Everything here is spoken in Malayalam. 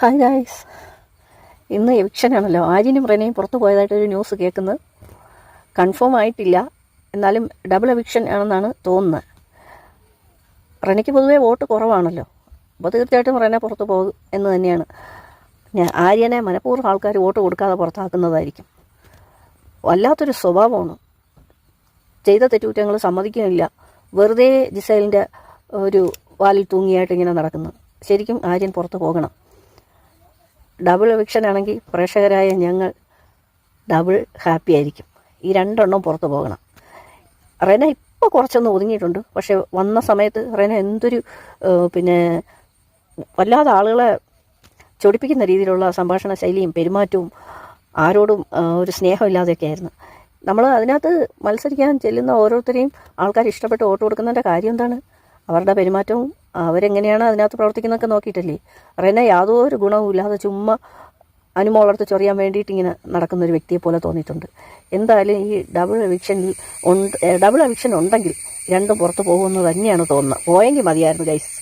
ഹായ് ഗായ്സ്, ഇന്ന് എവിക്ഷനാണല്ലോ. ആര്യനും റെനയും പുറത്തു പോയതായിട്ടൊരു ന്യൂസ് കേൾക്കുന്നത്. കൺഫേം ആയിട്ടില്ല, എന്നാലും ഡബിൾ എവിക്ഷൻ ആണെന്നാണ് തോന്നുന്നത്. റെനയ്ക്ക് പൊതുവേ വോട്ട് കുറവാണല്ലോ, അപ്പോൾ തീർച്ചയായിട്ടും റെന പുറത്ത് പോകും എന്ന് തന്നെയാണ്. ആര്യനെ മനഃപൂർവ്വം ആൾക്കാർ വോട്ട് കൊടുക്കാതെ പുറത്താക്കുന്നതായിരിക്കും. വല്ലാത്തൊരു സ്വഭാവമാണ്. ചെയ്ത തെറ്റുകുറ്റങ്ങൾ സമ്മതിക്കുന്നില്ല, വെറുതെ ജിസേലിൻ്റെ ഒരു വാലിൽ തൂങ്ങിയായിട്ട് ഇങ്ങനെ നടക്കുന്നു. ശരിക്കും ആര്യൻ പുറത്ത് പോകണം. ഡബിൾ എവിക്ഷൻ ആണെങ്കിൽ പ്രേക്ഷകരായ ഞങ്ങൾ ഡബിൾ ഹാപ്പി ആയിരിക്കും. ഈ രണ്ടെണ്ണം പുറത്ത് പോകണം. റെന ഇപ്പോൾ കുറച്ചൊന്ന് ഒതുങ്ങിയിട്ടുണ്ട്, പക്ഷേ വന്ന സമയത്ത് റെന എന്തൊരു വല്ലാതെ ആളുകളെ ചൊടിപ്പിക്കുന്ന രീതിയിലുള്ള സംഭാഷണ ശൈലിയും പെരുമാറ്റവും, ആരോടും ഒരു സ്നേഹമില്ലാതെയൊക്കെ ആയിരുന്നു. നമ്മൾ അതിനകത്ത് മത്സരിക്കാൻ ചെല്ലുന്ന ഓരോരുത്തരെയും ആൾക്കാർ ഇഷ്ടപ്പെട്ട് വോട്ട് കൊടുക്കുന്നതിൻ്റെ കാര്യം എന്താണ്? അവരുടെ പെരുമാറ്റവും അവരെങ്ങനെയാണ് അതിനകത്ത് പ്രവർത്തിക്കുന്നതൊക്കെ നോക്കിയിട്ടല്ലേ. റെന യാതൊരു ഗുണവും ഇല്ലാതെ ചുമ്മാ അനുമോളടുത്ത് ചൊറിയാൻ വേണ്ടിയിട്ട് ഇങ്ങനെ നടക്കുന്നൊരു വ്യക്തിയെ പോലെ തോന്നിയിട്ടുണ്ട്. എന്തായാലും ഈ ഡബിൾ എവിക്ഷൻ ഉണ്ടെങ്കിൽ രണ്ടും പുറത്ത് പോകുമെന്ന് തന്നെയാണ് തോന്നുന്നത്. പോയെങ്കിൽ മതിയായിരുന്നു ഗൈസ്.